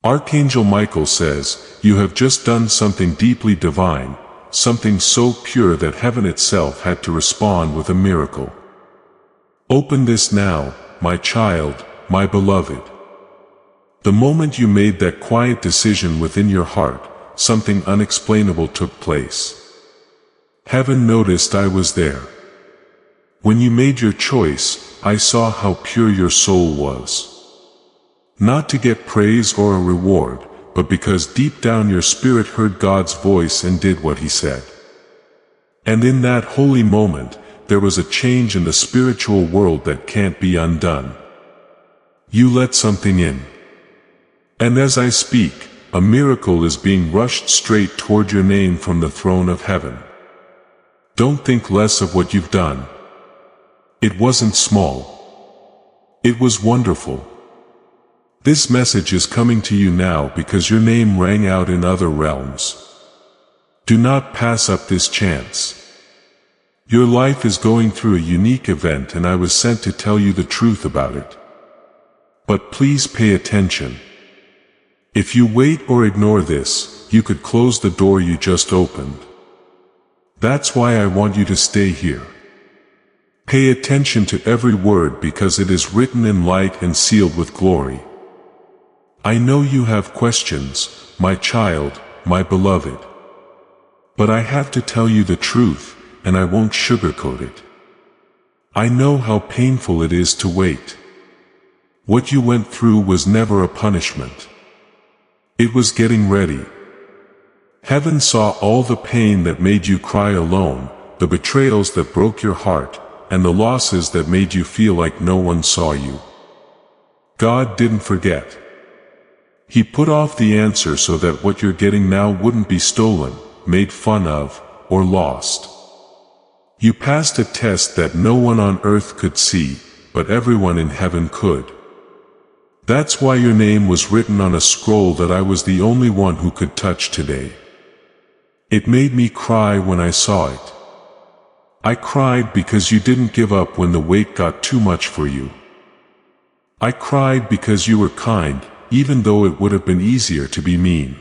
Archangel Michael says, "You have just done something deeply divine, something so pure that heaven itself had to respond with a miracle. Open this now, my child, my beloved." The moment you made that quiet decision within your heart, something unexplainable took place. Heaven noticed I was there. When you made your choice, I saw how pure your soul was. Not to get praise or a reward, but because deep down your spirit heard God's voice and did what He said. And in that holy moment, there was a change in the spiritual world that can't be undone. You let something in. And as I speak, a miracle is being rushed straight toward your name from the throne of heaven. Don't think less of what you've done. It wasn't small. It was wonderful. This message is coming to you now because your name rang out in other realms. Do not pass up this chance. Your life is going through a unique event and I was sent to tell you the truth about it. But please pay attention. If you wait or ignore this, you could close the door you just opened. That's why I want you to stay here. Pay attention to every word because it is written in light and sealed with glory. I know you have questions, my child, my beloved. But I have to tell you the truth, and I won't sugarcoat it. I know how painful it is to wait. What you went through was never a punishment. It was getting ready. Heaven saw all the pain that made you cry alone, the betrayals that broke your heart, and the losses that made you feel like no one saw you. God didn't forget. He put off the answer so that what you're getting now wouldn't be stolen, made fun of, or lost. You passed a test that no one on earth could see, but everyone in heaven could. That's why your name was written on a scroll that I was the only one who could touch today. It made me cry when I saw it. I cried because you didn't give up when the weight got too much for you. I cried because you were kind, even though it would have been easier to be mean.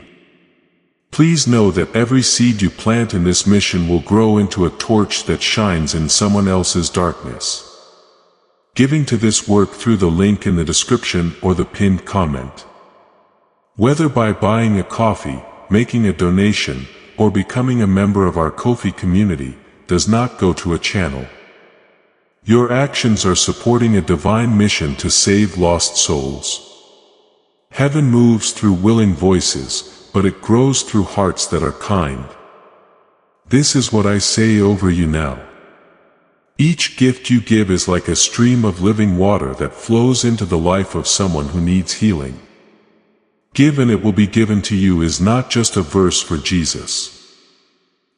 Please know that every seed you plant in this mission will grow into a torch that shines in someone else's darkness. Giving to this work through the link in the description or the pinned comment. Whether by buying a coffee, making a donation, or becoming a member of our Ko-fi community, does not go to a channel. Your actions are supporting a divine mission to save lost souls. Heaven moves through willing voices, but it grows through hearts that are kind. This is what I say over you now. Each gift you give is like a stream of living water that flows into the life of someone who needs healing. Give and it will be given to you is not just a verse for Jesus.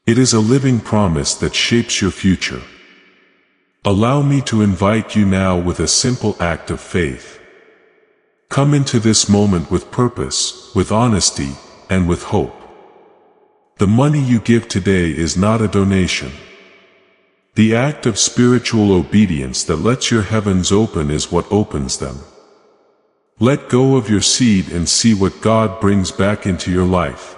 It is a living promise that shapes your future. Allow me to invite you now with a simple act of faith. Come into this moment with purpose, with honesty, and with hope. The money you give today is not a donation. The act of spiritual obedience that lets your heavens open is what opens them. Let go of your seed and see what God brings back into your life.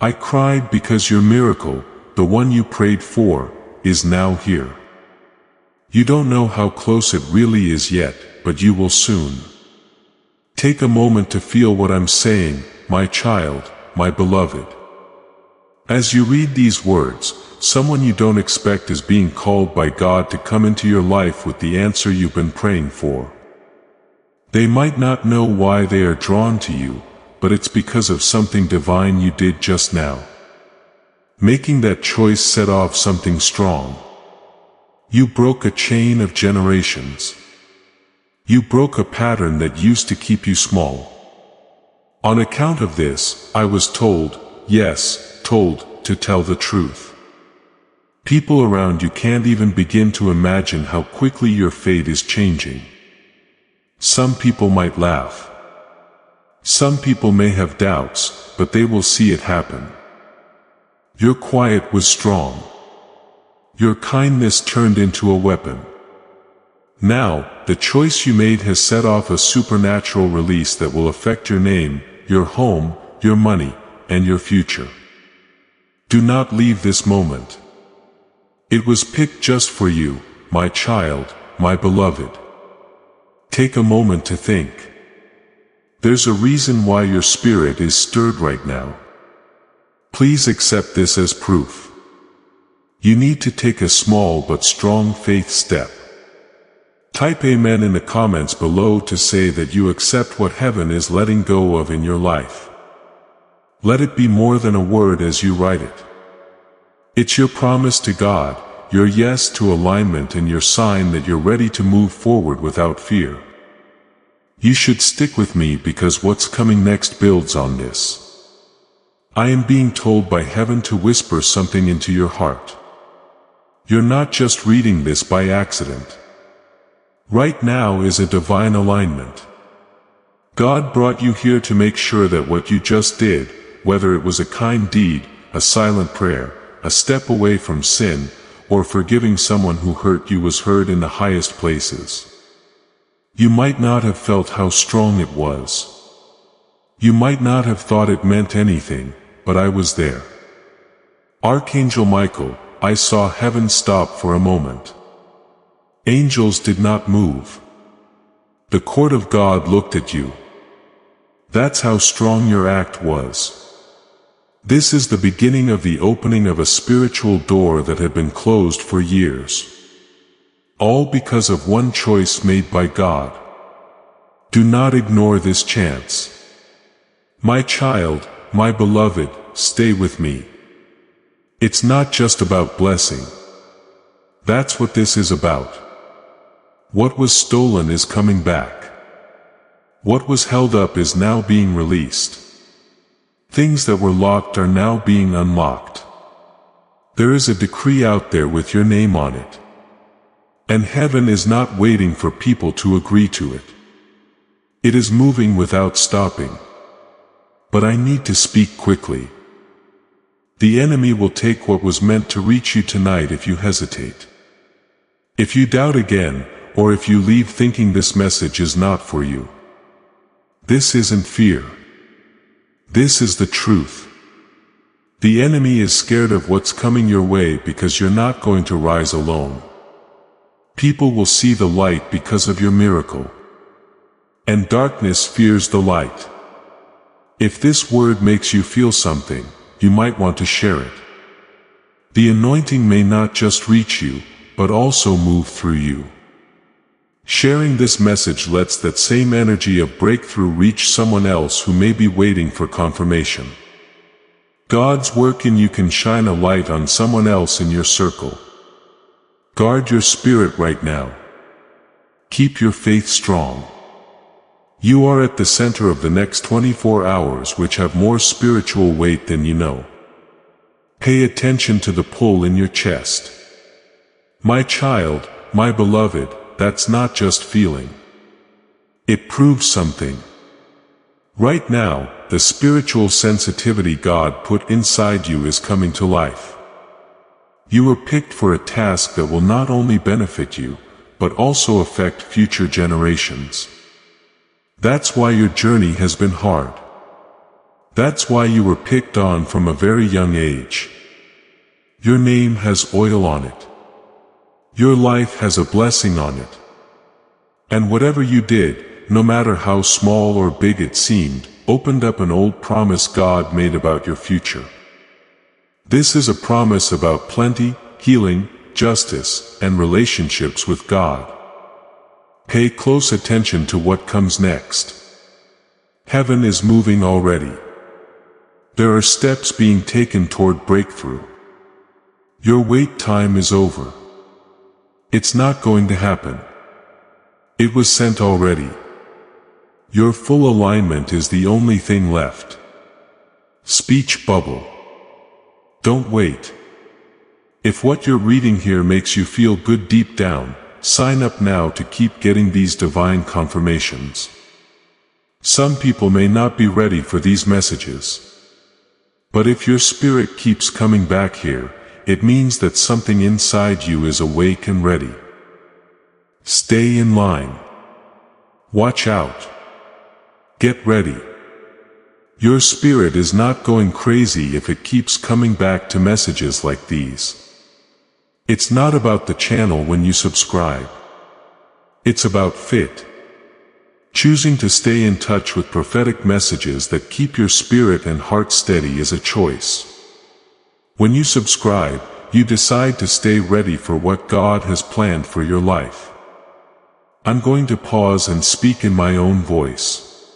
I cried because your miracle, the one you prayed for, is now here. You don't know how close it really is yet, but you will soon. Take a moment to feel what I'm saying, my child, my beloved. As you read these words, someone you don't expect is being called by God to come into your life with the answer you've been praying for. They might not know why they are drawn to you, but it's because of something divine you did just now. Making that choice set off something strong. You broke a chain of generations. You broke a pattern that used to keep you small. On account of this, I was told, yes, told, to tell the truth. People around you can't even begin to imagine how quickly your fate is changing. Some people might laugh. Some people may have doubts, but they will see it happen. Your quiet was strong. Your kindness turned into a weapon. Now, the choice you made has set off a supernatural release that will affect your name, your home, your money, and your future. Do not leave this moment. It was picked just for you, my child, my beloved. Take a moment to think. There's a reason why your spirit is stirred right now. Please accept this as proof. You need to take a small but strong faith step. Type Amen in the comments below to say that you accept what heaven is letting go of in your life. Let it be more than a word as you write it. It's your promise to God, your yes to alignment, and your sign that you're ready to move forward without fear. You should stick with me because what's coming next builds on this. I am being told by heaven to whisper something into your heart. You're not just reading this by accident. Right now is a divine alignment. God brought you here to make sure that what you just did, whether it was a kind deed, a silent prayer, a step away from sin, or forgiving someone who hurt you, was heard in the highest places. You might not have felt how strong it was. You might not have thought it meant anything, but I was there. Archangel Michael, I saw heaven stop for a moment. Angels did not move. The court of God looked at you. That's how strong your act was. This is the beginning of the opening of a spiritual door that had been closed for years. All because of one choice made by God. Do not ignore this chance. My child, my beloved, stay with me. It's not just about blessing. That's what this is about. What was stolen is coming back. What was held up is now being released. Things that were locked are now being unlocked. There is a decree out there with your name on it. And heaven is not waiting for people to agree to it. It is moving without stopping. But I need to speak quickly. The enemy will take what was meant to reach you tonight if you hesitate. If you doubt again, or if you leave thinking this message is not for you. This isn't fear. This is the truth. The enemy is scared of what's coming your way because you're not going to rise alone. People will see the light because of your miracle. And darkness fears the light. If this word makes you feel something, you might want to share it. The anointing may not just reach you, but also move through you. Sharing this message lets that same energy of breakthrough reach someone else who may be waiting for confirmation. God's work in you can shine a light on someone else in your circle. Guard your spirit right now. Keep your faith strong. You are at the center of the next 24 hours, which have more spiritual weight than you know. Pay attention to the pull in your chest. My child, my beloved, that's not just feeling. It proves something. Right now, the spiritual sensitivity God put inside you is coming to life. You were picked for a task that will not only benefit you, but also affect future generations. That's why your journey has been hard. That's why you were picked on from a very young age. Your name has oil on it. Your life has a blessing on it. And whatever you did, no matter how small or big it seemed, opened up an old promise God made about your future. This is a promise about plenty, healing, justice, and relationships with God. Pay close attention to what comes next. Heaven is moving already. There are steps being taken toward breakthrough. Your wait time is over. It's not going to happen. It was sent already. Your full alignment is the only thing left. Speech bubble. Don't wait. If what you're reading here makes you feel good deep down, sign up now to keep getting these divine confirmations. Some people may not be ready for these messages. But if your spirit keeps coming back here, it means that something inside you is awake and ready. Stay in line. Watch out. Get ready. Your spirit is not going crazy if it keeps coming back to messages like these. It's not about the channel when you subscribe. It's about fit. Choosing to stay in touch with prophetic messages that keep your spirit and heart steady is a choice. When you subscribe, you decide to stay ready for what God has planned for your life. I'm going to pause and speak in my own voice.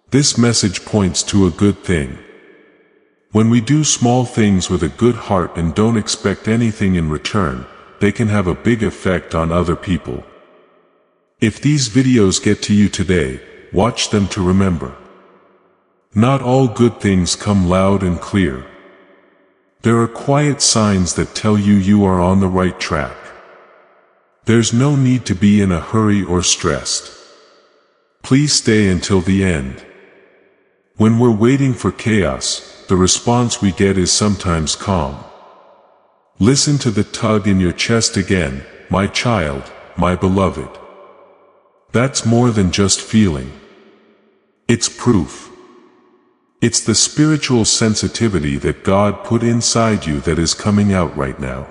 This message points to a good thing. When we do small things with a good heart and don't expect anything in return, they can have a big effect on other people. If these videos get to you today, watch them to remember. Not all good things come loud and clear. There are quiet signs that tell you you are on the right track. There's no need to be in a hurry or stressed. Please stay until the end. When we're waiting for chaos, the response we get is sometimes calm. Listen to the tug in your chest again, my child, my beloved. That's more than just feeling. It's proof. It's the spiritual sensitivity that God put inside you that is coming out right now.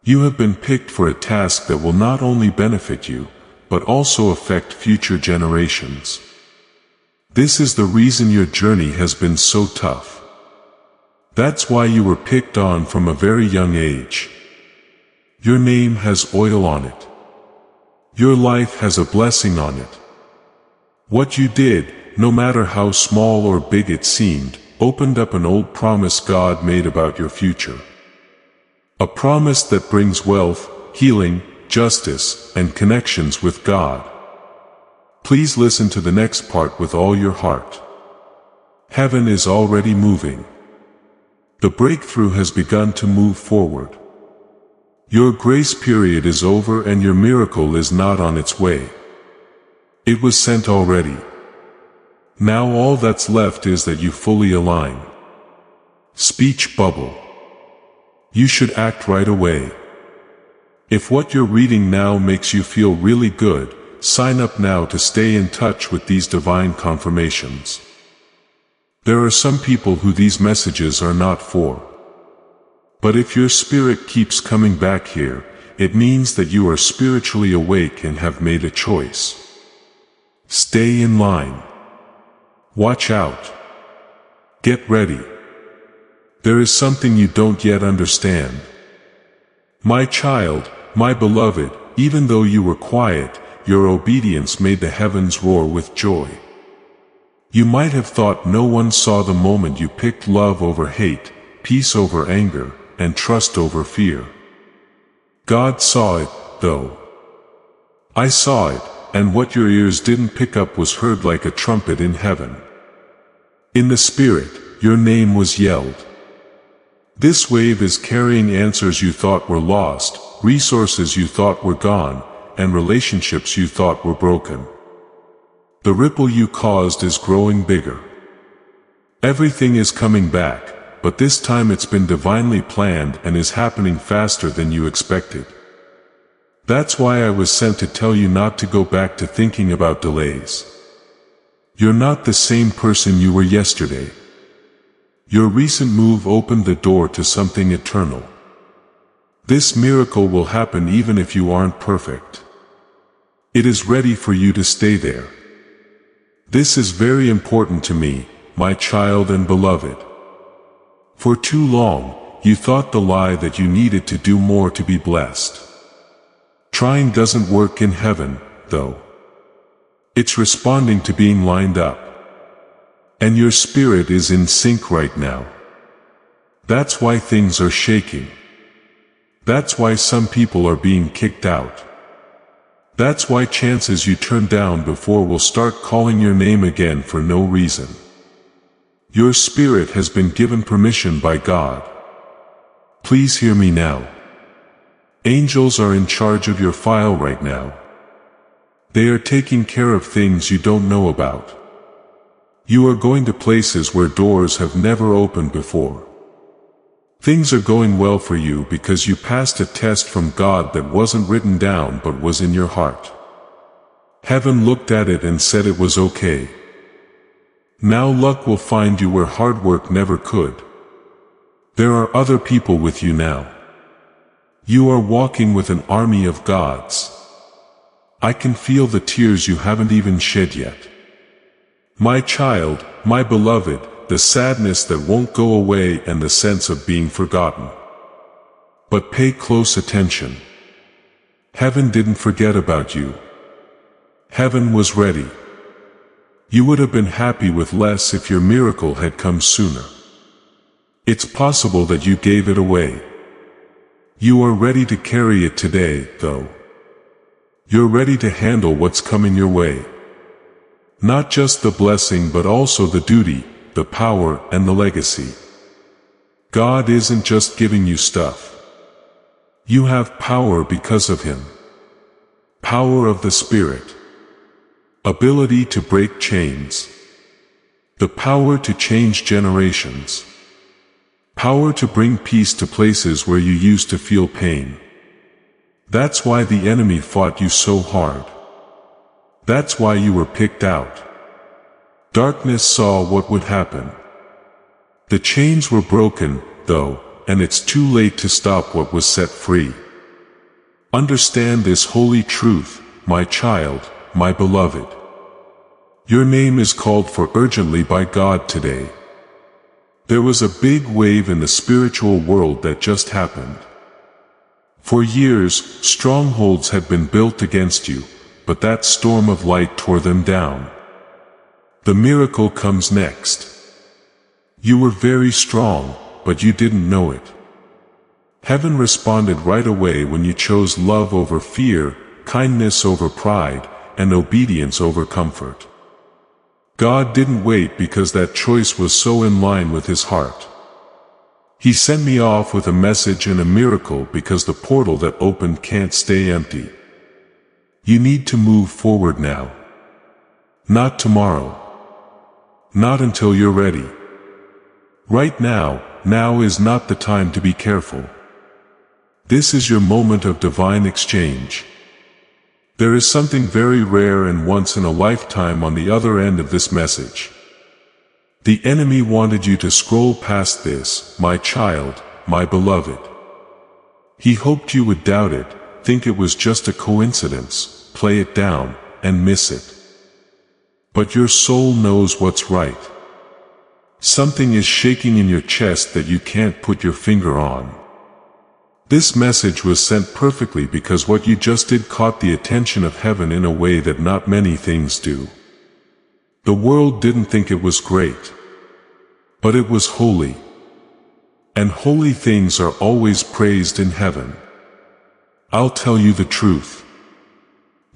You have been picked for a task that will not only benefit you, but also affect future generations. This is the reason your journey has been so tough. That's why you were picked on from a very young age. Your name has oil on it. Your life has a blessing on it. What you did, no matter how small or big it seemed, opened up an old promise God made about your future. A promise that brings wealth, healing, justice, and connections with God. Please listen to the next part with all your heart. Heaven is already moving. The breakthrough has begun to move forward. Your grace period is over and your miracle is not on its way. It was sent already. Now all that's left is that you fully align. Speech bubble. You should act right away. If what you're reading now makes you feel really good, sign up now to stay in touch with these divine confirmations. There are some people who these messages are not for. But if your spirit keeps coming back here, it means that you are spiritually awake and have made a choice. Stay in line. Watch out. Get ready. There is something you don't yet understand. My child, my beloved, even though you were quiet, your obedience made the heavens roar with joy. You might have thought no one saw the moment you picked love over hate, peace over anger, and trust over fear. God saw it, though. I saw it, and what your ears didn't pick up was heard like a trumpet in heaven. In the spirit, your name was yelled. This wave is carrying answers you thought were lost, resources you thought were gone, and relationships you thought were broken. The ripple you caused is growing bigger. Everything is coming back, but this time it's been divinely planned and is happening faster than you expected. That's why I was sent to tell you not to go back to thinking about delays. You're not the same person you were yesterday. Your recent move opened the door to something eternal. This miracle will happen even if you aren't perfect. It is ready for you to stay there. This is very important to me, my child and beloved. For too long, you thought the lie that you needed to do more to be blessed. Trying doesn't work in heaven, though. It's responding to being lined up. And your spirit is in sync right now. That's why things are shaking. That's why some people are being kicked out. That's why chances you turned down before will start calling your name again for no reason. Your spirit has been given permission by God. Please hear me now. Angels are in charge of your file right now. They are taking care of things you don't know about. You are going to places where doors have never opened before. Things are going well for you because you passed a test from God that wasn't written down but was in your heart. Heaven looked at it and said it was okay. Now luck will find you where hard work never could. There are other people with you now. You are walking with an army of gods. I can feel the tears you haven't even shed yet. My child, my beloved, the sadness that won't go away and the sense of being forgotten. But pay close attention. Heaven didn't forget about you. Heaven was ready. You would have been happy with less if your miracle had come sooner. It's possible that you gave it away. You are ready to carry it today, though. You're ready to handle what's coming your way. Not just the blessing but also the duty, the power, and the legacy. God isn't just giving you stuff. You have power because of Him. Power of the Spirit. Ability to break chains. The power to change generations. Power to bring peace to places where you used to feel pain. That's why the enemy fought you so hard. That's why you were picked out. Darkness saw what would happen. The chains were broken, though, and it's too late to stop what was set free. Understand this holy truth, my child, my beloved. Your name is called for urgently by God today. There was a big wave in the spiritual world that just happened. For years, strongholds had been built against you, but that storm of light tore them down. The miracle comes next. You were very strong, but you didn't know it. Heaven responded right away when you chose love over fear, kindness over pride, and obedience over comfort. God didn't wait because that choice was so in line with His heart. He sent me off with a message and a miracle because the portal that opened can't stay empty. You need to move forward now. Not tomorrow. Not until you're ready. Right now, now is not the time to be careful. This is your moment of divine exchange. There is something very rare and once in a lifetime on the other end of this message. The enemy wanted you to scroll past this, my child, my beloved. He hoped you would doubt it, think it was just a coincidence, play it down, and miss it. But your soul knows what's right. Something is shaking in your chest that you can't put your finger on. This message was sent perfectly because what you just did caught the attention of heaven in a way that not many things do. The world didn't think it was great. But it was holy. And holy things are always praised in heaven. I'll tell you the truth.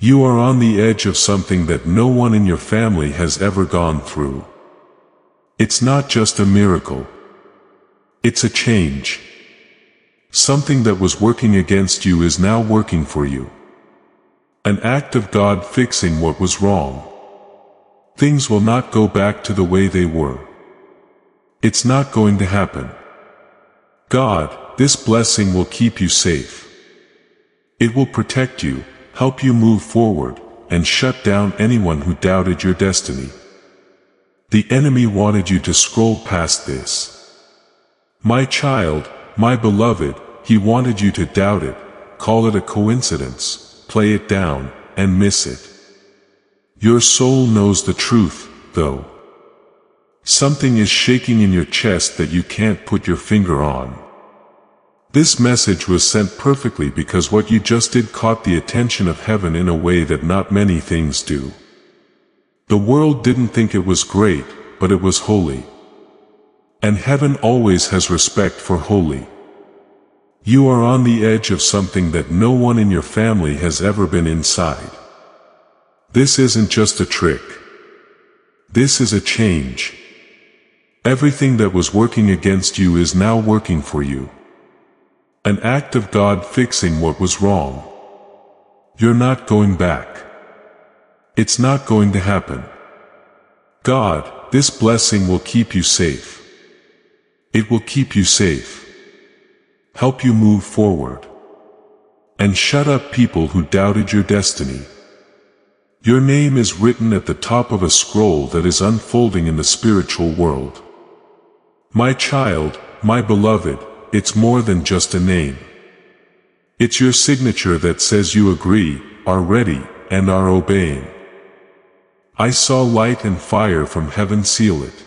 You are on the edge of something that no one in your family has ever gone through. It's not just a miracle. It's a change. Something that was working against you is now working for you. An act of God fixing what was wrong. Things will not go back to the way they were. It's not going to happen. God, this blessing will keep you safe. It will protect you, help you move forward, and shut down anyone who doubted your destiny. The enemy wanted you to scroll past this. My child, my beloved, he wanted you to doubt it, call it a coincidence, play it down, and miss it. Your soul knows the truth, though. Something is shaking in your chest that you can't put your finger on. This message was sent perfectly because what you just did caught the attention of heaven in a way that not many things do. The world didn't think it was great, but it was holy. And heaven always has respect for holy. You are on the edge of something that no one in your family has ever been inside. This isn't just a trick. This is a change. Everything that was working against you is now working for you. An act of God fixing what was wrong. You're not going back. It's not going to happen. God, this blessing will keep you safe. It will keep you safe. help you move forward, and shut up people who doubted your destiny. Your name is written at the top of a scroll that is unfolding in the spiritual world. My child, my beloved, it's more than just a name. It's your signature that says you agree, are ready, and are obeying. I saw light and fire from heaven seal it.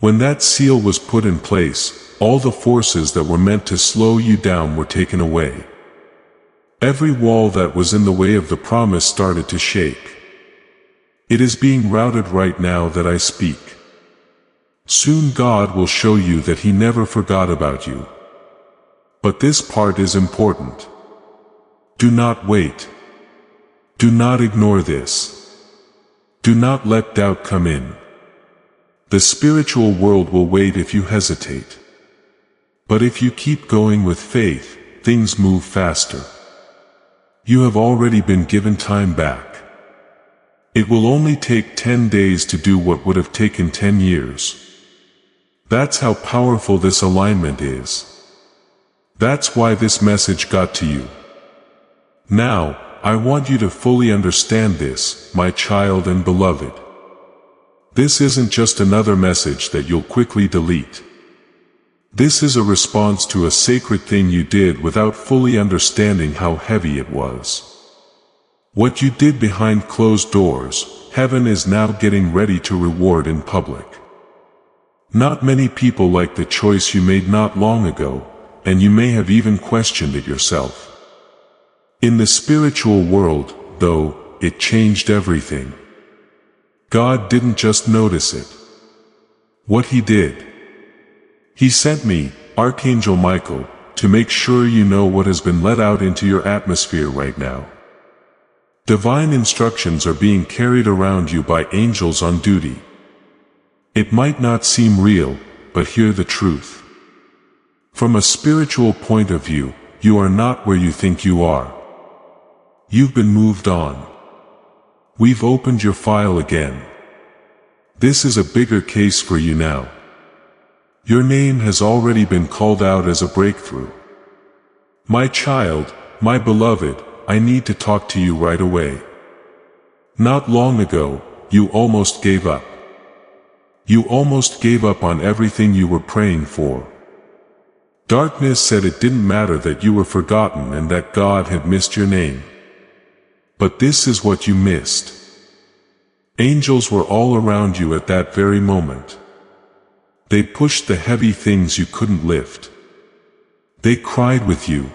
When that seal was put in place, all the forces that were meant to slow you down were taken away. Every wall that was in the way of the promise started to shake. It is being routed right now that I speak. Soon God will show you that He never forgot about you. But this part is important. Do not wait. Do not ignore this. Do not let doubt come in. The spiritual world will wait if you hesitate. But if you keep going with faith, things move faster. You have already been given time back. It will only take 10 days to do what would have taken 10 years. That's how powerful this alignment is. That's why this message got to you. Now, I want you to fully understand this, my child and beloved. This isn't just another message that you'll quickly delete. This is a response to a sacred thing you did without fully understanding how heavy it was. What you did behind closed doors, heaven is now getting ready to reward in public. Not many people like the choice you made not long ago, and you may have even questioned it yourself. In the spiritual world, though, it changed everything. God didn't just notice it. What He did, He sent me, Archangel Michael, to make sure you know what has been let out into your atmosphere right now. Divine instructions are being carried around you by angels on duty. It might not seem real, but hear the truth. From a spiritual point of view, you are not where you think you are. You've been moved on. We've opened your file again. This is a bigger case for you now. Your name has already been called out as a breakthrough. My child, my beloved, I need to talk to you right away. Not long ago, you almost gave up. You almost gave up on everything you were praying for. Darkness said it didn't matter that you were forgotten and that God had missed your name. But this is what you missed. Angels were all around you at that very moment. They pushed the heavy things you couldn't lift. They cried with you.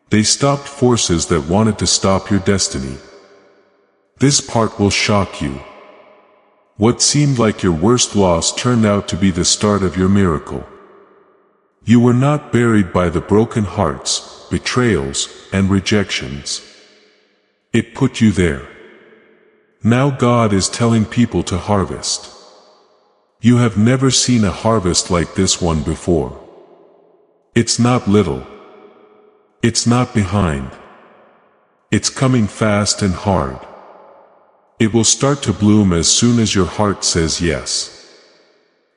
They stopped forces that wanted to stop your destiny. This part will shock you. What seemed like your worst loss turned out to be the start of your miracle. You were not buried by the broken hearts, betrayals, and rejections. It put you there. Now God is telling people to harvest. You have never seen a harvest like this one before. It's not little. It's not behind. It's coming fast and hard. It will start to bloom as soon as your heart says yes.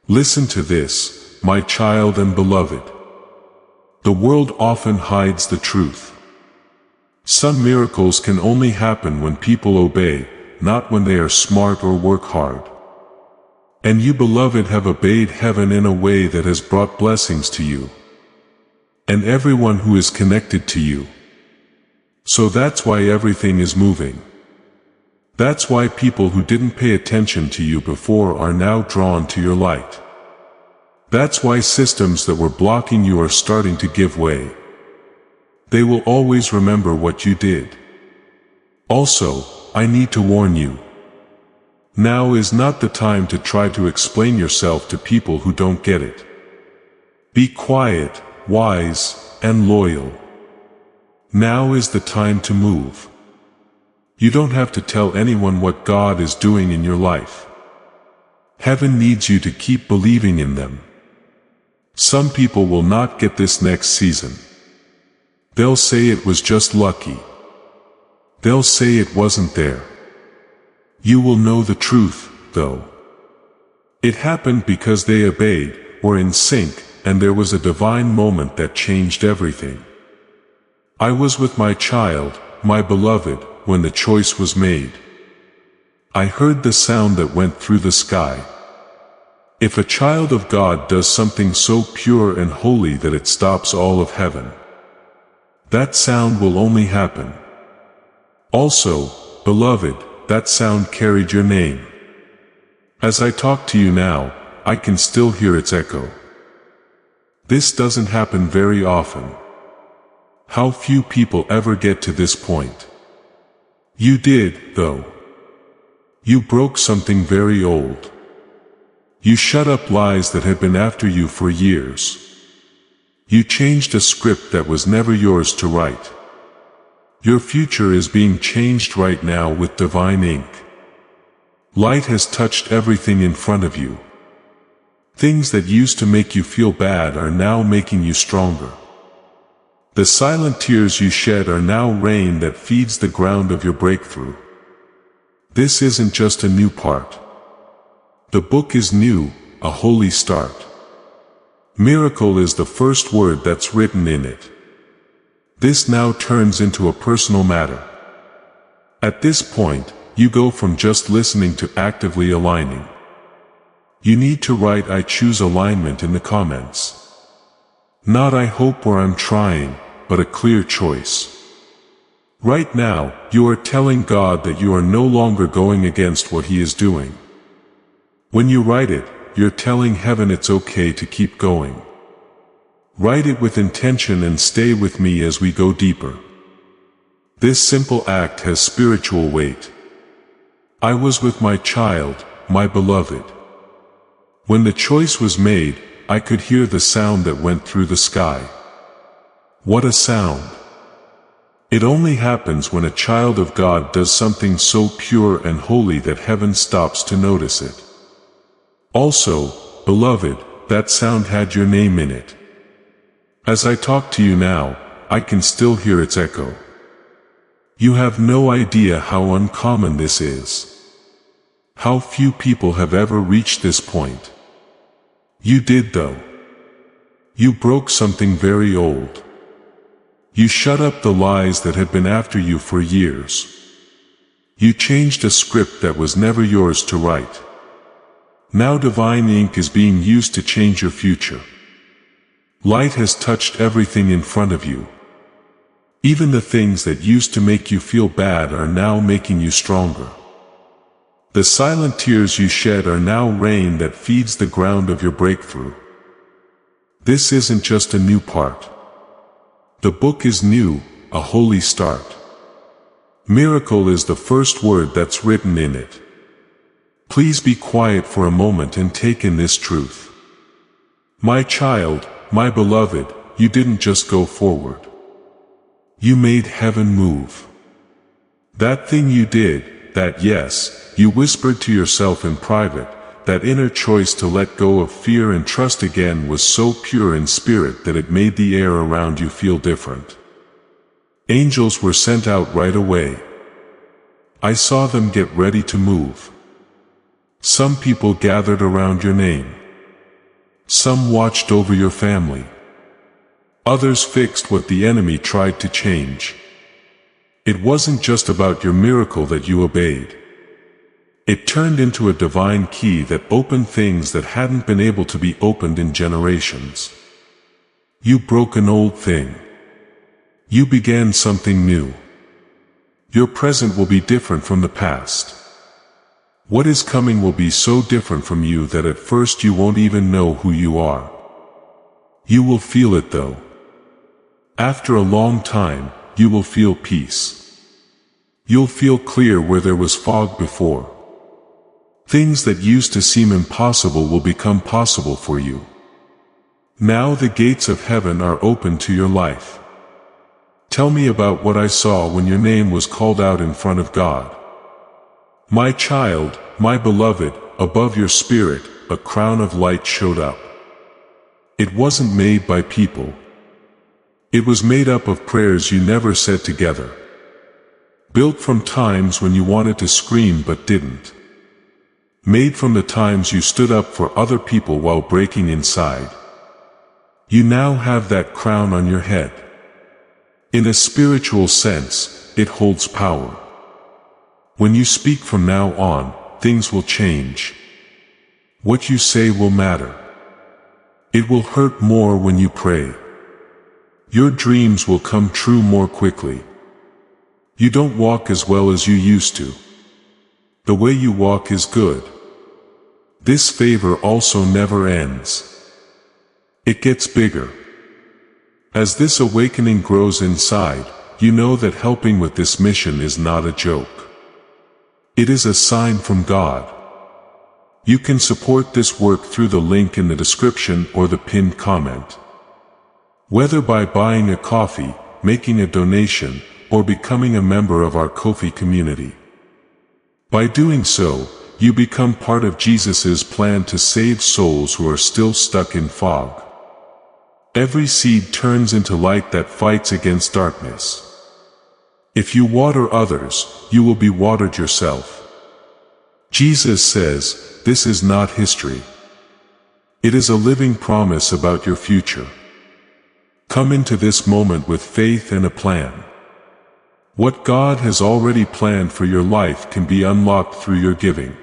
Listen to this, my child and beloved. The world often hides the truth. Some miracles can only happen when people obey, not when they are smart or work hard. And you, beloved, have obeyed heaven in a way that has brought blessings to you and everyone who is connected to you. So that's why everything is moving. That's why people who didn't pay attention to you before are now drawn to your light. That's why systems that were blocking you are starting to give way. They will always remember what you did. Also, I need to warn you. Now is not the time to try to explain yourself to people who don't get it. Be quiet, wise, and loyal. Now is the time to move. You don't have to tell anyone what God is doing in your life. Heaven needs you to keep believing in them. Some people will not get this next season. They'll say it was just lucky. They'll say it wasn't there. You will know the truth, though. It happened because they obeyed, were in sync, and there was a divine moment that changed everything. I was with my child, my beloved, when the choice was made. I heard the sound that went through the sky. If a child of God does something so pure and holy that it stops all of heaven, that sound will only happen. Also, beloved, that sound carried your name. As I talk to you now, I can still hear its echo. This doesn't happen very often. How few people ever get to this point. You did, though. You broke something very old. You shut up lies that had been after you for years. You changed a script that was never yours to write. Your future is being changed right now with divine ink. Light has touched everything in front of you. Things that used to make you feel bad are now making you stronger. The silent tears you shed are now rain that feeds the ground of your breakthrough. This isn't just a new part. The book is new, a holy start. Miracle is the first word that's written in it. This now turns into a personal matter. At this point, you go from just listening to actively aligning. You need to write "I choose alignment" in the comments. Not "I hope" or "I'm trying," but a clear choice. Right now, you are telling God that you are no longer going against what He is doing. When you write it, you're telling heaven it's okay to keep going. Write it with intention and stay with me as we go deeper. This simple act has spiritual weight. I was with my child, my beloved. When the choice was made, I could hear the sound that went through the sky. What a sound! It only happens when a child of God does something so pure and holy that heaven stops to notice it. Also, beloved, that sound had your name in it. As I talk to you now, I can still hear its echo. You have no idea how uncommon this is. How few people have ever reached this point. You did, though. You broke something very old. You shut up the lies that had been after you for years. You changed a script that was never yours to write. Now divine ink is being used to change your future. Light has touched everything in front of you. Even the things that used to make you feel bad are now making you stronger. The silent tears you shed are now rain that feeds the ground of your breakthrough. This isn't just a new part. The book is new, a holy start. Miracle is the first word that's written in it. Please be quiet for a moment and take in this truth. My child, my beloved, you didn't just go forward. You made heaven move. That thing you did, that yes, you whispered to yourself in private, that inner choice to let go of fear and trust again was so pure in spirit that it made the air around you feel different. Angels were sent out right away. I saw them get ready to move. Some people gathered around your name. Some watched over your family. Others fixed what the enemy tried to change. It wasn't just about your miracle that you obeyed. It turned into a divine key that opened things that hadn't been able to be opened in generations. You broke an old thing. You began something new. Your present will be different from the past. What is coming will be so different from you that at first you won't even know who you are. You will feel it though. After a long time, you will feel peace. You'll feel clear where there was fog before. Things that used to seem impossible will become possible for you. Now the gates of heaven are open to your life. Tell me about what I saw when your name was called out in front of God. My child, my beloved, above your spirit, a crown of light showed up. It wasn't made by people. It was made up of prayers you never said together. Built from times when you wanted to scream but didn't. Made from the times you stood up for other people while breaking inside. You now have that crown on your head. In a spiritual sense, it holds power. When you speak from now on, things will change. What you say will matter. It will hurt more when you pray. Your dreams will come true more quickly. You don't walk as well as you used to. The way you walk is good. This favor also never ends. It gets bigger. As this awakening grows inside, you know that helping with this mission is not a joke. It is a sign from God. You can support this work through the link in the description or the pinned comment. Whether by buying a coffee, making a donation, or becoming a member of our Ko-fi community. By doing so, you become part of Jesus' plan to save souls who are still stuck in fog. Every seed turns into light that fights against darkness. If you water others, you will be watered yourself. Jesus says, this is not history. It is a living promise about your future. Come into this moment with faith and a plan. What God has already planned for your life can be unlocked through your giving.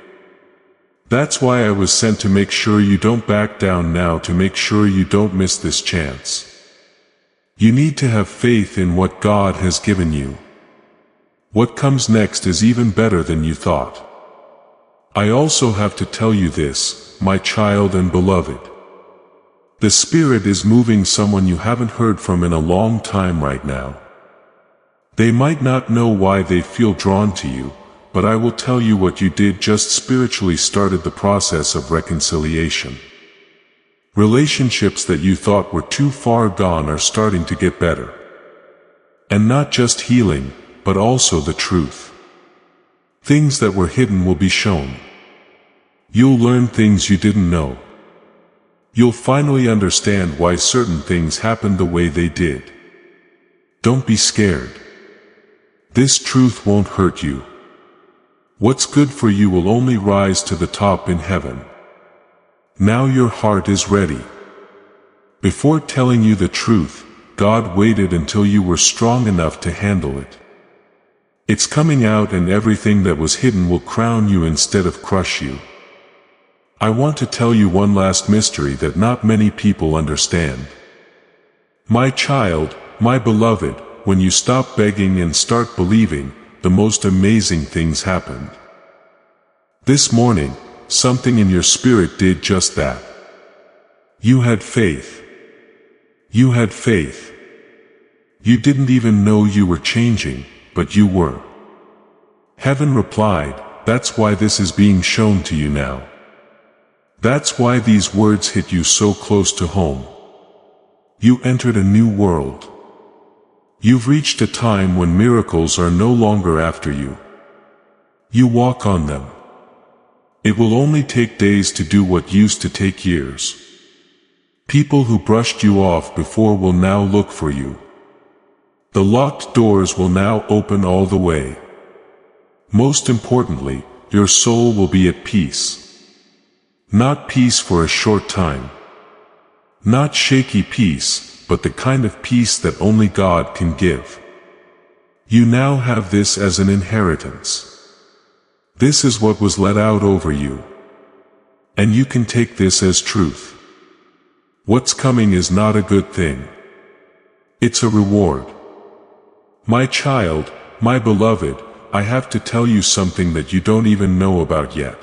That's why I was sent to make sure you don't back down now, to make sure you don't miss this chance. You need to have faith in what God has given you. What comes next is even better than you thought. I also have to tell you this, my child and beloved. The Spirit is moving someone you haven't heard from in a long time right now. They might not know why they feel drawn to you, but I will tell you what you did just spiritually started the process of reconciliation. Relationships that you thought were too far gone are starting to get better. And not just healing, but also the truth. Things that were hidden will be shown. You'll learn things you didn't know. You'll finally understand why certain things happened the way they did. Don't be scared. This truth won't hurt you. What's good for you will only rise to the top in heaven. Now your heart is ready. Before telling you the truth, God waited until you were strong enough to handle it. It's coming out, and everything that was hidden will crown you instead of crush you. I want to tell you one last mystery that not many people understand. My child, my beloved, when you stop begging and start believing, the most amazing things happened. This morning, something in your spirit did just that. You had faith. You had faith. You didn't even know you were changing, but you were. Heaven replied, that's why this is being shown to you now. That's why these words hit you so close to home. You entered a new world. You've reached a time when miracles are no longer after you. You walk on them. It will only take days to do what used to take years. People who brushed you off before will now look for you. The locked doors will now open all the way. Most importantly, your soul will be at peace. Not peace for a short time. Not shaky peace, but the kind of peace that only God can give. You now have this as an inheritance. This is what was let out over you. And you can take this as truth. What's coming is not a good thing. It's a reward. My child, my beloved, I have to tell you something that you don't even know about yet.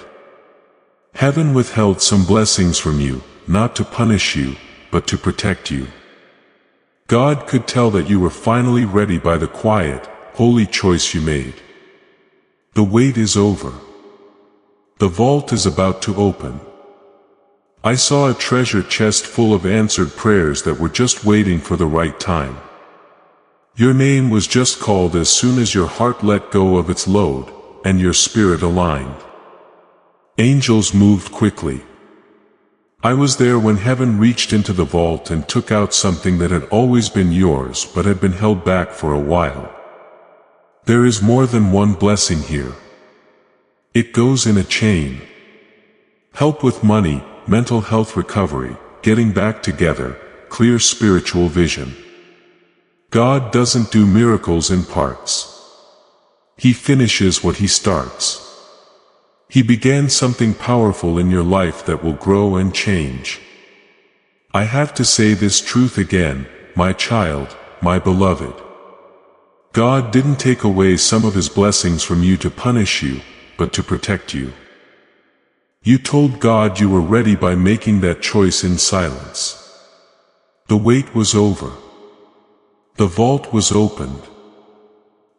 Heaven withheld some blessings from you, not to punish you, but to protect you. God could tell that you were finally ready by the quiet, holy choice you made. The wait is over. The vault is about to open. I saw a treasure chest full of answered prayers that were just waiting for the right time. Your name was just called as soon as your heart let go of its load, and your spirit aligned. Angels moved quickly. I was there when heaven reached into the vault and took out something that had always been yours but had been held back for a while. There is more than one blessing here. It goes in a chain. Help with money, mental health recovery, getting back together, clear spiritual vision. God doesn't do miracles in parts. He finishes what He starts. He began something powerful in your life that will grow and change. I have to say this truth again, my child, my beloved. God didn't take away some of His blessings from you to punish you, but to protect you. You told God you were ready by making that choice in silence. The wait was over. The vault was opened.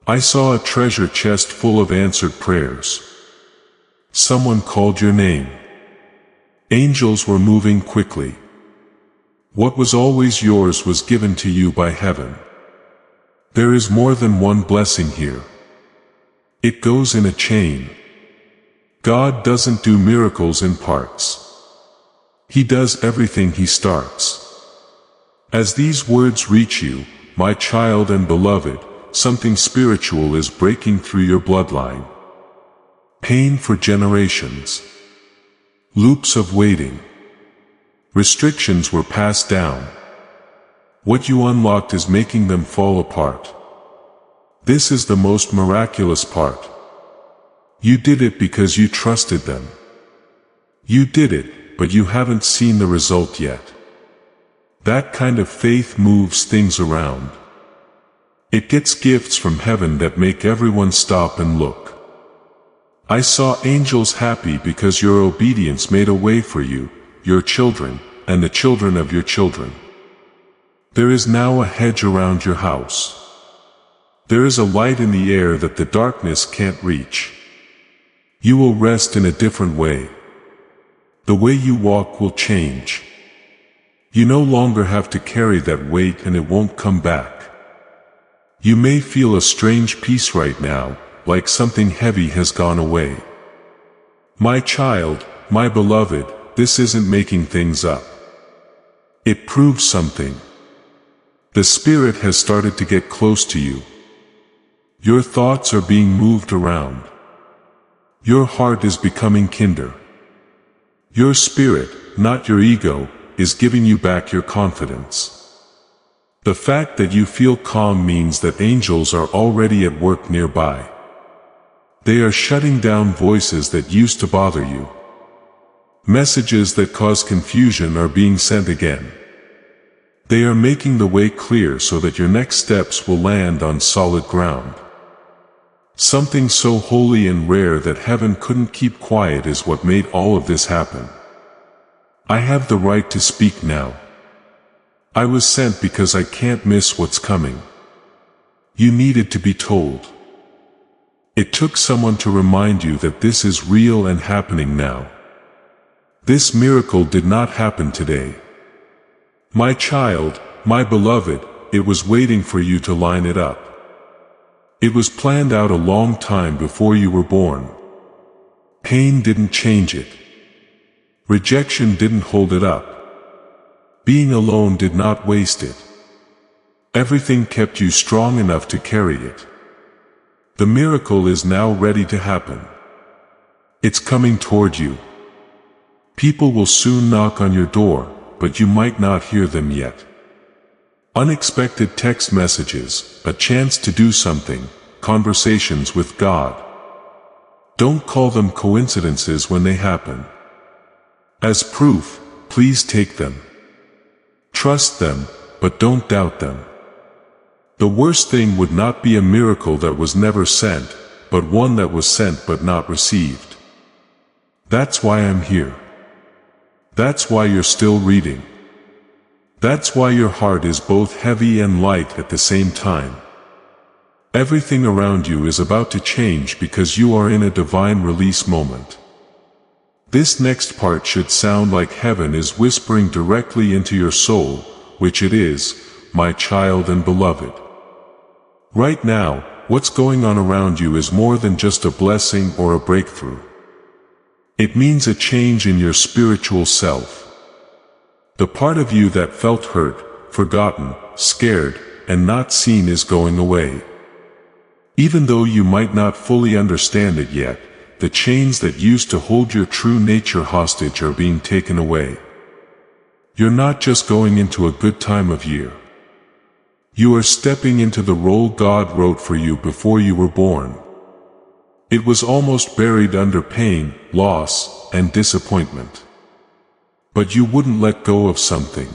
I saw a treasure chest full of answered prayers. Someone called your name. Angels were moving quickly. What was always yours was given to you by heaven. There is more than one blessing here. It goes in a chain. God doesn't do miracles in parts. He does everything He starts. As these words reach you, my child and beloved, something spiritual is breaking through your bloodline. Pain for generations. Loops of waiting. Restrictions were passed down. What you unlocked is making them fall apart. This is the most miraculous part. You did it because you trusted them. You did it, but you haven't seen the result yet. That kind of faith moves things around. It gets gifts from heaven that make everyone stop and look. I saw angels happy because your obedience made a way for you, your children, and the children of your children. There is now a hedge around your house. There is a light in the air that the darkness can't reach. You will rest in a different way. The way you walk will change. You no longer have to carry that weight and it won't come back. You may feel a strange peace right now, like something heavy has gone away. My child, my beloved, this isn't making things up. It proves something. The Spirit has started to get close to you. Your thoughts are being moved around. Your heart is becoming kinder. Your spirit, not your ego, is giving you back your confidence. The fact that you feel calm means that angels are already at work nearby. They are shutting down voices that used to bother you. Messages that cause confusion are being sent again. They are making the way clear so that your next steps will land on solid ground. Something so holy and rare that heaven couldn't keep quiet is what made all of this happen. I have the right to speak now. I was sent because I can't miss what's coming. You needed to be told. It took someone to remind you that this is real and happening now. This miracle did not happen today. My child, my beloved, it was waiting for you to line it up. It was planned out a long time before you were born. Pain didn't change it. Rejection didn't hold it up. Being alone did not waste it. Everything kept you strong enough to carry it. The miracle is now ready to happen. It's coming toward you. People will soon knock on your door, but you might not hear them yet. Unexpected text messages, a chance to do something, conversations with God. Don't call them coincidences when they happen. As proof, please take them. Trust them, but don't doubt them. The worst thing would not be a miracle that was never sent, but one that was sent but not received. That's why I'm here. That's why you're still reading. That's why your heart is both heavy and light at the same time. Everything around you is about to change because you are in a divine release moment. This next part should sound like heaven is whispering directly into your soul, which it is, my child and beloved. Right now, what's going on around you is more than just a blessing or a breakthrough. It means a change in your spiritual self. The part of you that felt hurt, forgotten, scared, and not seen is going away. Even though you might not fully understand it yet, the chains that used to hold your true nature hostage are being taken away. You're not just going into a good time of year. You are stepping into the role God wrote for you before you were born. It was almost buried under pain, loss, and disappointment. But you wouldn't let go of something.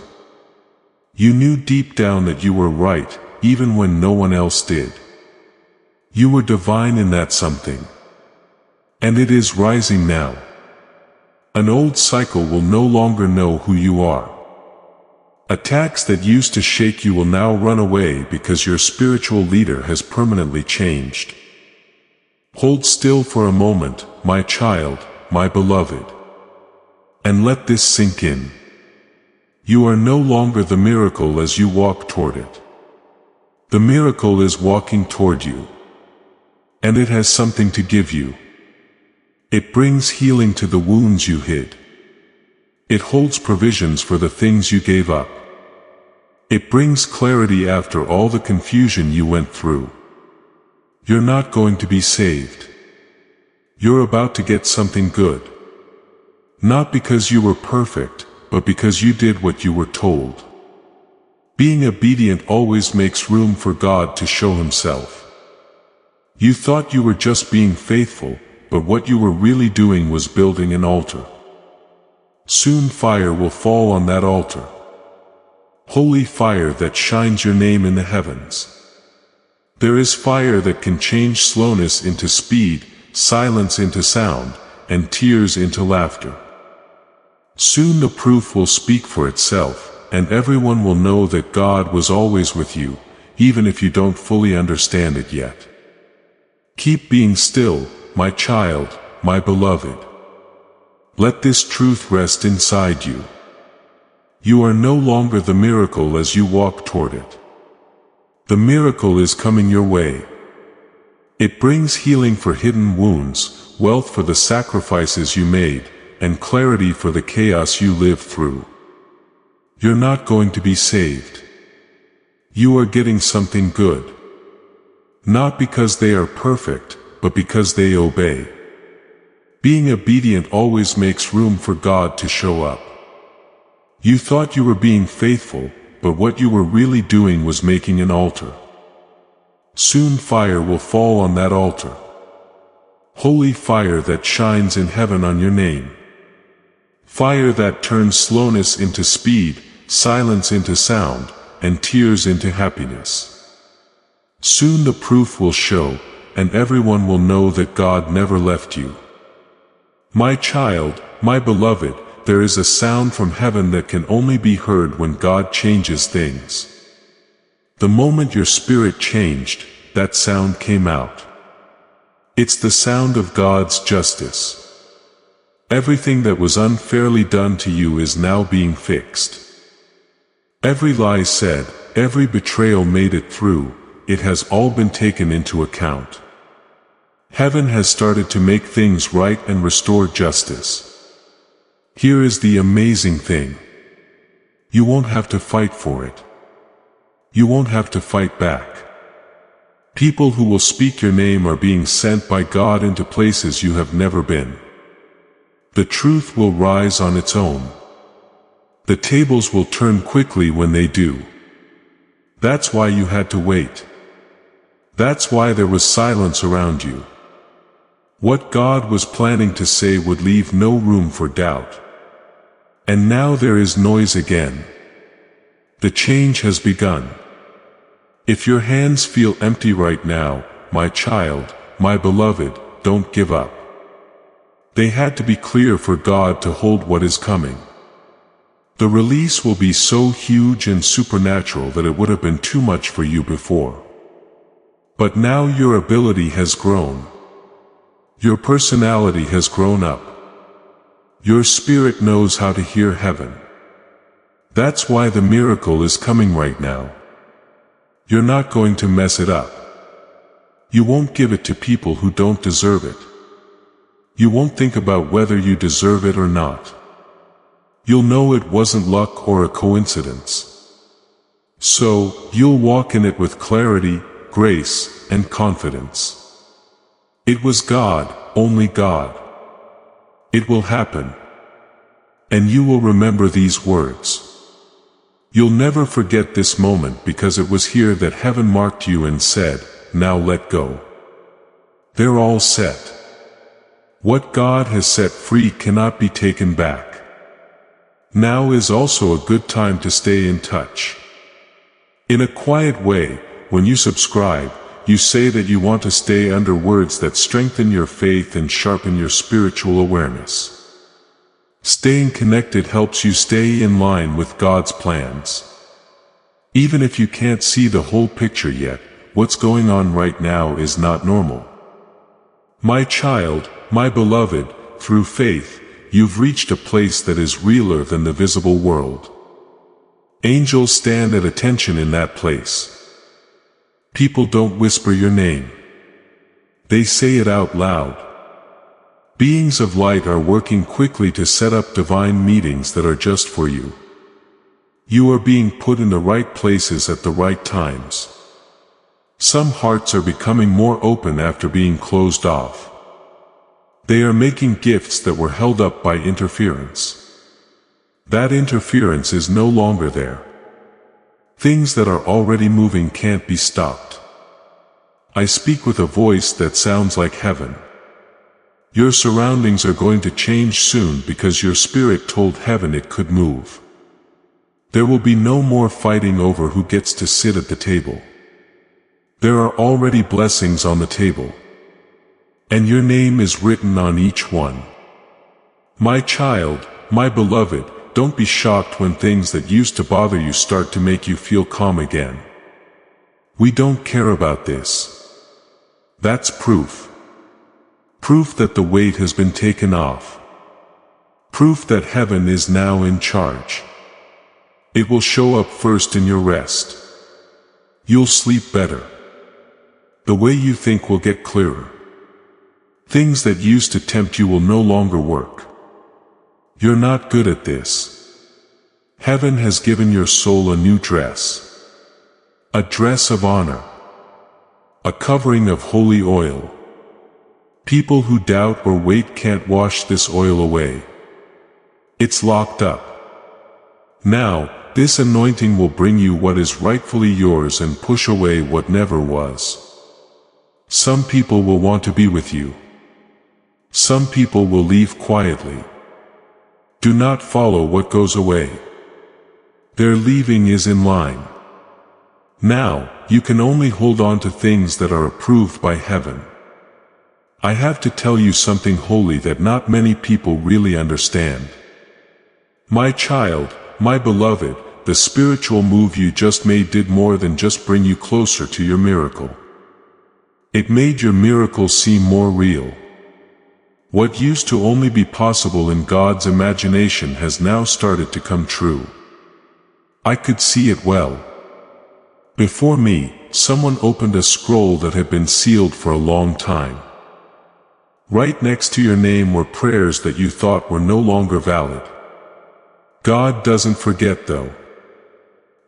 You knew deep down that you were right, even when no one else did. You were divine in that something. And it is rising now. An old cycle will no longer know who you are. Attacks that used to shake you will now run away because your spiritual leader has permanently changed. Hold still for a moment, my child, my beloved. And let this sink in. You are no longer the miracle as you walk toward it. The miracle is walking toward you. And it has something to give you. It brings healing to the wounds you hid. It holds provisions for the things you gave up. It brings clarity after all the confusion you went through. You're not going to be saved. You're about to get something good. Not because you were perfect, but because you did what you were told. Being obedient always makes room for God to show Himself. You thought you were just being faithful, but what you were really doing was building an altar. Soon fire will fall on that altar. Holy fire that shines your name in the heavens. There is fire that can change slowness into speed, silence into sound, and tears into laughter. Soon the proof will speak for itself, and everyone will know that God was always with you, even if you don't fully understand it yet. Keep being still, my child, my beloved. Let this truth rest inside you. You are no longer the miracle as you walk toward it. The miracle is coming your way. It brings healing for hidden wounds, wealth for the sacrifices you made, and clarity for the chaos you lived through. You're not going to be saved. You are getting something good. Not because they are perfect, but because they obey. Being obedient always makes room for God to show up. You thought you were being faithful, but what you were really doing was making an altar. Soon fire will fall on that altar. Holy fire that shines in heaven on your name. Fire that turns slowness into speed, silence into sound, and tears into happiness. Soon the proof will show, and everyone will know that God never left you. My child, my beloved, there is a sound from heaven that can only be heard when God changes things. The moment your spirit changed, that sound came out. It's the sound of God's justice. Everything that was unfairly done to you is now being fixed. Every lie said, every betrayal made it through, it has all been taken into account. Heaven has started to make things right and restore justice. Here is the amazing thing. You won't have to fight for it. You won't have to fight back. People who will speak your name are being sent by God into places you have never been. The truth will rise on its own. The tables will turn quickly when they do. That's why you had to wait. That's why there was silence around you. What God was planning to say would leave no room for doubt. And now there is noise again. The change has begun. If your hands feel empty right now, my child, my beloved, don't give up. They had to be clear for God to hold what is coming. The release will be so huge and supernatural that it would have been too much for you before. But now your ability has grown. Your personality has grown up. Your spirit knows how to hear heaven. That's why the miracle is coming right now. You're not going to mess it up. You won't give it to people who don't deserve it. You won't think about whether you deserve it or not. You'll know it wasn't luck or a coincidence. So, you'll walk in it with clarity, grace, and confidence. It was God, only God. It will happen. And you will remember these words. You'll never forget this moment because it was here that heaven marked you and said, "Now let go." They're all set. What God has set free cannot be taken back. Now is also a good time to stay in touch. In a quiet way, when you subscribe, you say that you want to stay under words that strengthen your faith and sharpen your spiritual awareness. Staying connected helps you stay in line with God's plans. Even if you can't see the whole picture yet, what's going on right now is not normal. My child, my beloved, through faith, you've reached a place that is realer than the visible world. Angels stand at attention in that place. People don't whisper your name. They say it out loud. Beings of light are working quickly to set up divine meetings that are just for you. You are being put in the right places at the right times. Some hearts are becoming more open after being closed off. They are making gifts that were held up by interference. That interference is no longer there. Things that are already moving can't be stopped. I speak with a voice that sounds like heaven. Your surroundings are going to change soon because your spirit told heaven it could move. There will be no more fighting over who gets to sit at the table. There are already blessings on the table. And your name is written on each one. My child, my beloved, don't be shocked when things that used to bother you start to make you feel calm again. We don't care about this. That's proof. Proof that the weight has been taken off. Proof that heaven is now in charge. It will show up first in your rest. You'll sleep better. The way you think will get clearer. Things that used to tempt you will no longer work. You're not good at this. Heaven has given your soul a new dress. A dress of honor. A covering of holy oil. People who doubt or wait can't wash this oil away. It's locked up. Now, this anointing will bring you what is rightfully yours and push away what never was. Some people will want to be with you. Some people will leave quietly. Do not follow what goes away. Their leaving is in line. Now, you can only hold on to things that are approved by heaven. I have to tell you something holy that not many people really understand. My child, my beloved, the spiritual move you just made did more than just bring you closer to your miracle. It made your miracle seem more real. What used to only be possible in God's imagination has now started to come true. I could see it well. Before me, someone opened a scroll that had been sealed for a long time. Right next to your name were prayers that you thought were no longer valid. God doesn't forget though.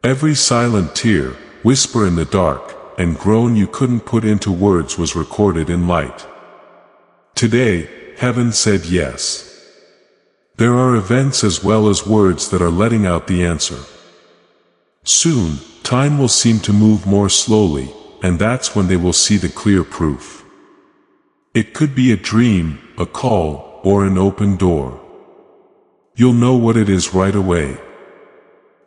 Every silent tear, whisper in the dark, and groan you couldn't put into words was recorded in light. Today, heaven said yes. There are events as well as words that are letting out the answer. Soon, time will seem to move more slowly, and that's when they will see the clear proof. It could be a dream, a call, or an open door. You'll know what it is right away.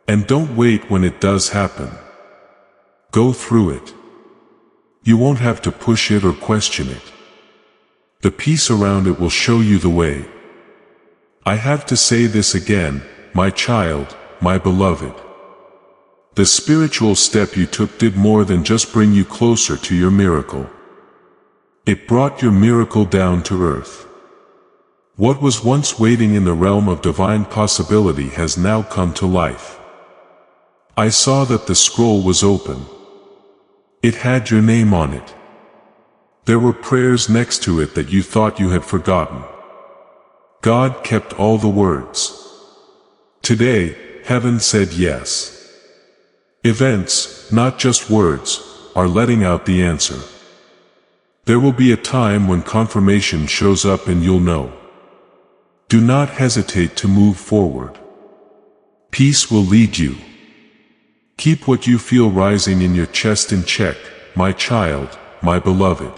And don't wait when it does happen. Go through it. You won't have to push it or question it. The peace around it will show you the way. I have to say this again, my child, my beloved. The spiritual step you took did more than just bring you closer to your miracle. It brought your miracle down to earth. What was once waiting in the realm of divine possibility has now come to life. I saw that the scroll was open. It had your name on it. There were prayers next to it that you thought you had forgotten. God kept all the words. Today, heaven said yes. Events, not just words, are letting out the answer. There will be a time when confirmation shows up and you'll know. Do not hesitate to move forward. Peace will lead you. Keep what you feel rising in your chest in check, my child, my beloved.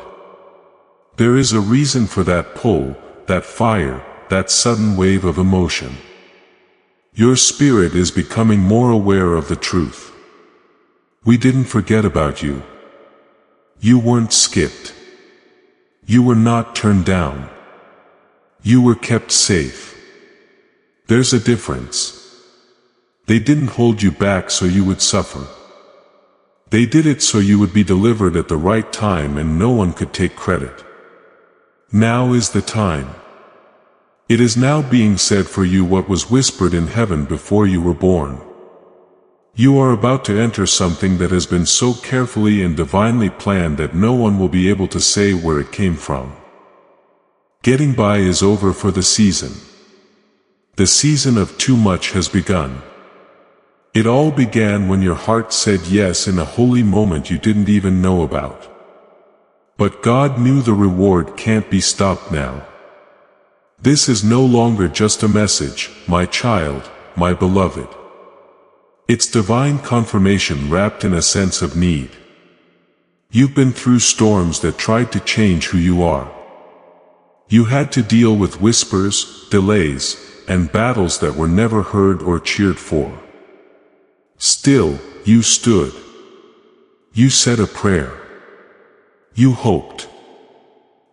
There is a reason for that pull, that fire, that sudden wave of emotion. Your spirit is becoming more aware of the truth. We didn't forget about you. You weren't skipped. You were not turned down. You were kept safe. There's a difference. They didn't hold you back so you would suffer. They did it so you would be delivered at the right time and no one could take credit. Now is the time. It is now being said for you what was whispered in heaven before you were born. You are about to enter something that has been so carefully and divinely planned that no one will be able to say where it came from. Getting by is over for the season. The season of too much has begun. It all began when your heart said yes in a holy moment you didn't even know about. But God knew the reward can't be stopped now. This is no longer just a message, my child, my beloved. It's divine confirmation wrapped in a sense of need. You've been through storms that tried to change who you are. You had to deal with whispers, delays, and battles that were never heard or cheered for. Still, you stood. You said a prayer. You hoped.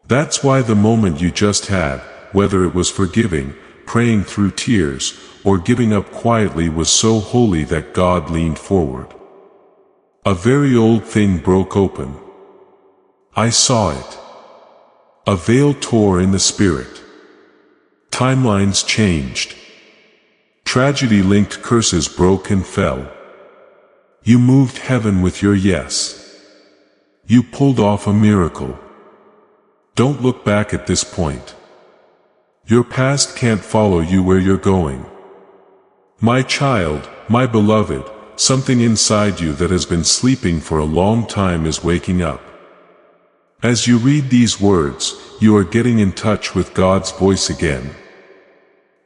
That's why the moment you just had, whether it was forgiving, praying through tears, or giving up quietly, was so holy that God leaned forward. A very old thing broke open. I saw it. A veil tore in the spirit. Timelines changed. Tragedy-linked curses broke and fell. You moved heaven with your yes. You pulled off a miracle. Don't look back at this point. Your past can't follow you where you're going. My child, my beloved, something inside you that has been sleeping for a long time is waking up. As you read these words, you are getting in touch with God's voice again.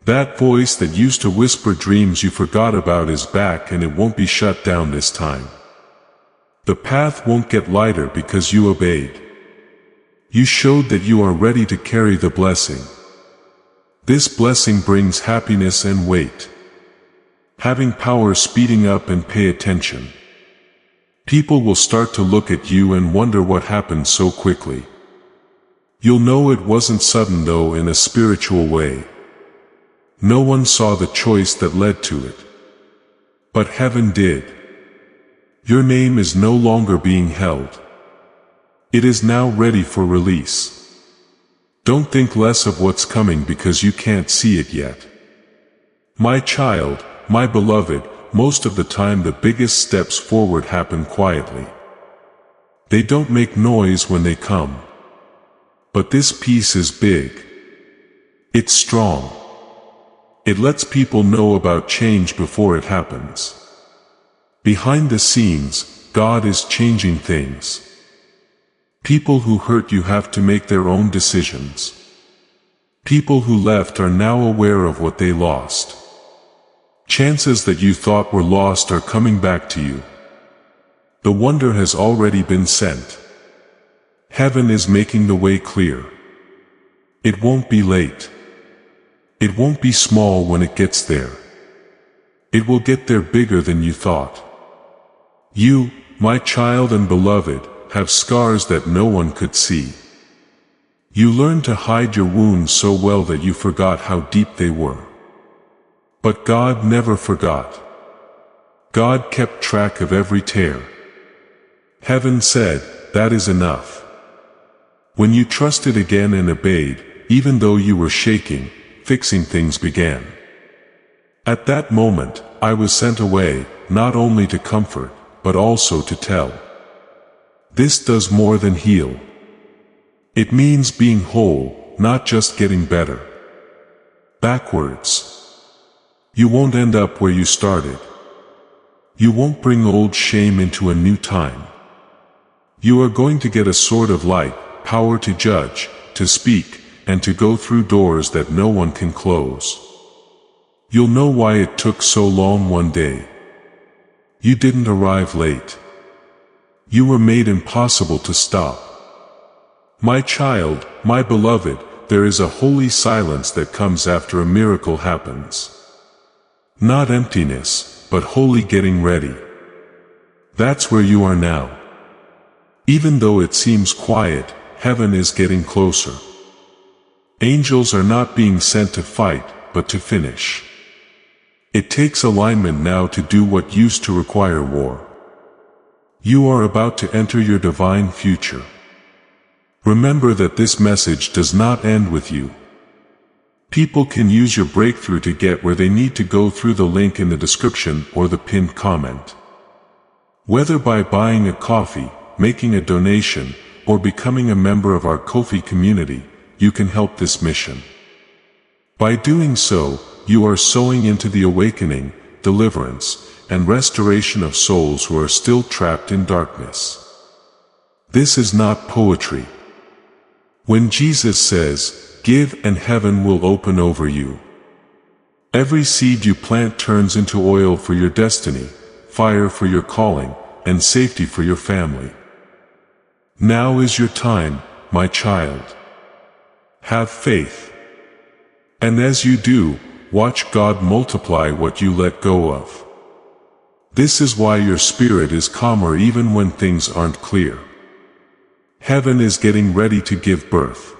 That voice that used to whisper dreams you forgot about is back, and it won't be shut down this time. The path won't get lighter because you obeyed. You showed that you are ready to carry the blessing. This blessing brings happiness and weight. Having power, speeding up, and pay attention. People will start to look at you and wonder what happened so quickly. You'll know it wasn't sudden though, in a spiritual way. No one saw the choice that led to it. But heaven did. Your name is no longer being held. It is now ready for release. Don't think less of what's coming because you can't see it yet. My child, my beloved, most of the time the biggest steps forward happen quietly. They don't make noise when they come. But this piece is big. It's strong. It lets people know about change before it happens. Behind the scenes, God is changing things. People who hurt you have to make their own decisions. People who left are now aware of what they lost. Chances that you thought were lost are coming back to you. The wonder has already been sent. Heaven is making the way clear. It won't be late. It won't be small when it gets there. It will get there bigger than you thought. You, my child and beloved, have scars that no one could see. You learned to hide your wounds so well that you forgot how deep they were. But God never forgot. God kept track of every tear. Heaven said, that is enough. When you trusted again and obeyed, even though you were shaking, fixing things began. At that moment, I was sent away, not only to comfort, but also to tell. This does more than heal. It means being whole, not just getting better. Backwards. You won't end up where you started. You won't bring old shame into a new time. You are going to get a sword of light, power to judge, to speak, and to go through doors that no one can close. You'll know why it took so long one day. You didn't arrive late. You were made impossible to stop. My child, my beloved, there is a holy silence that comes after a miracle happens. Not emptiness, but holy getting ready. That's where you are now. Even though it seems quiet, heaven is getting closer. Angels are not being sent to fight, but to finish. It takes alignment now to do what used to require war. You are about to enter your divine future. Remember that this message does not end with you. People can use your breakthrough to get where they need to go through the link in the description or the pinned comment. Whether by buying a coffee, making a donation, or becoming a member of our Ko-fi community, you can help this mission. By doing so, you are sowing into the awakening, deliverance, and restoration of souls who are still trapped in darkness. This is not poetry. When Jesus says, "Give and heaven will open over you," every seed you plant turns into oil for your destiny, fire for your calling, and safety for your family. Now is your time, my child. Have faith. And as you do, watch God multiply what you let go of. This is why your spirit is calmer even when things aren't clear. Heaven is getting ready to give birth.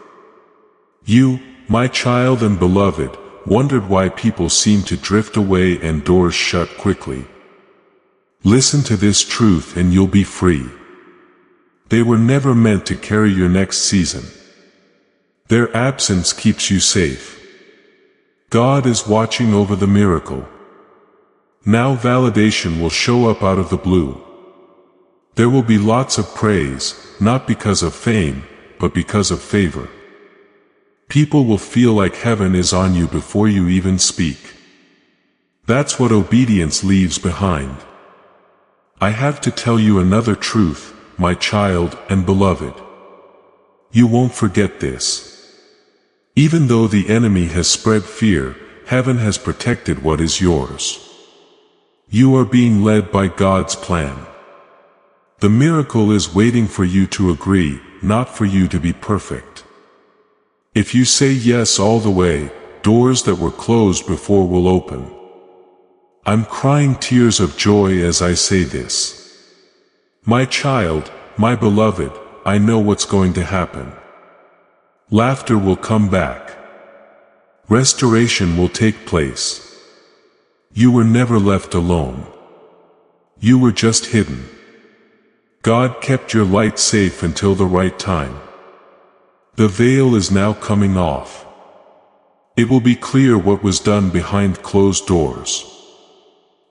You, my child and beloved, wondered why people seem to drift away and doors shut quickly. Listen to this truth and you'll be free. They were never meant to carry your next season. Their absence keeps you safe. God is watching over the miracle. Now validation will show up out of the blue. There will be lots of praise, not because of fame, but because of favor. People will feel like heaven is on you before you even speak. That's what obedience leaves behind. I have to tell you another truth, my child and beloved. You won't forget this. Even though the enemy has spread fear, heaven has protected what is yours. You are being led by God's plan. The miracle is waiting for you to agree, not for you to be perfect. If you say yes all the way, doors that were closed before will open. I'm crying tears of joy as I say this. My child, my beloved, I know what's going to happen. Laughter will come back. Restoration will take place. You were never left alone. You were just hidden. God kept your light safe until the right time. The veil is now coming off. It will be clear what was done behind closed doors.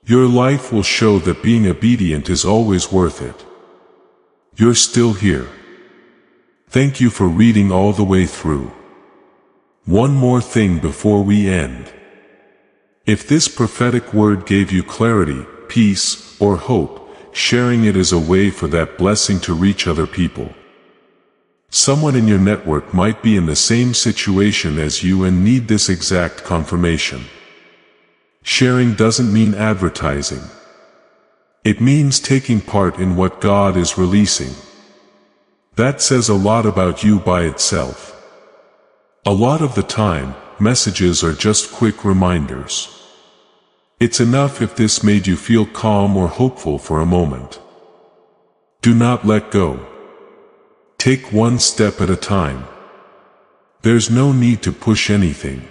Your life will show that being obedient is always worth it. You're still here. Thank you for reading all the way through. One more thing before we end. If this prophetic word gave you clarity, peace, or hope, sharing it is a way for that blessing to reach other people. Someone in your network might be in the same situation as you and need this exact confirmation. Sharing doesn't mean advertising. It means taking part in what God is releasing. That says a lot about you by itself. A lot of the time, messages are just quick reminders. It's enough if this made you feel calm or hopeful for a moment. Do not let go. Take one step at a time. There's no need to push anything.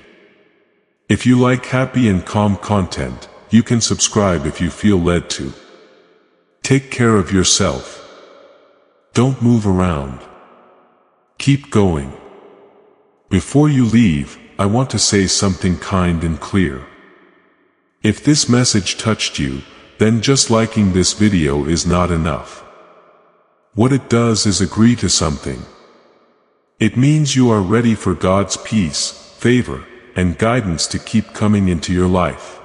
If you like happy and calm content, you can subscribe if you feel led to. Take care of yourself. Don't move around. Keep going. Before you leave, I want to say something kind and clear. If this message touched you, then just liking this video is not enough. What it does is agree to something. It means you are ready for God's peace, favor, and guidance to keep coming into your life.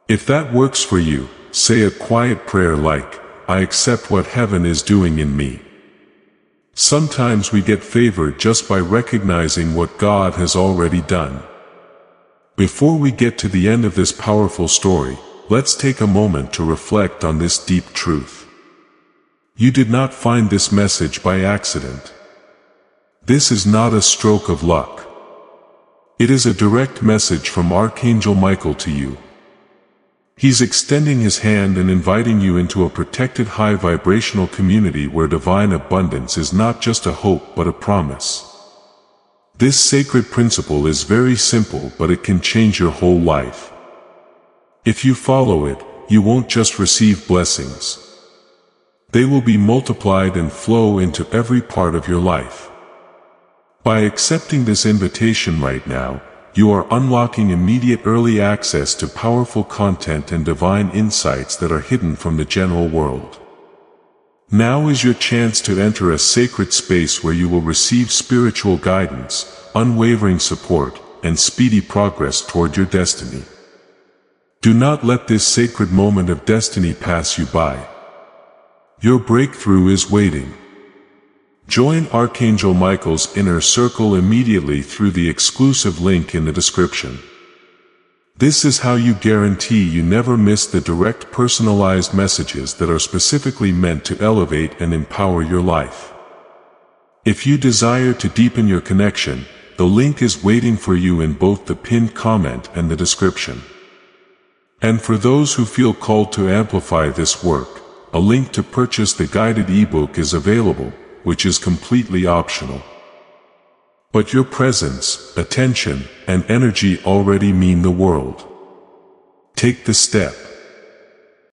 If that works for you, say a quiet prayer like, "I accept what heaven is doing in me." Sometimes we get favor just by recognizing what God has already done. Before we get to the end of this powerful story, let's take a moment to reflect on this deep truth. You did not find this message by accident. This is not a stroke of luck. It is a direct message from Archangel Michael to you. He's extending his hand and inviting you into a protected high vibrational community where divine abundance is not just a hope but a promise. This sacred principle is very simple, but it can change your whole life. If you follow it, you won't just receive blessings. They will be multiplied and flow into every part of your life. By accepting this invitation right now, you are unlocking immediate early access to powerful content and divine insights that are hidden from the general world. Now is your chance to enter a sacred space where you will receive spiritual guidance, unwavering support, and speedy progress toward your destiny. Do not let this sacred moment of destiny pass you by. Your breakthrough is waiting. Join Archangel Michael's inner circle immediately through the exclusive link in the description. This is how you guarantee you never miss the direct personalized messages that are specifically meant to elevate and empower your life. If you desire to deepen your connection, the link is waiting for you in both the pinned comment and the description. And for those who feel called to amplify this work, a link to purchase the guided ebook is available, which is completely optional. But your presence, attention, and energy already mean the world. Take the step.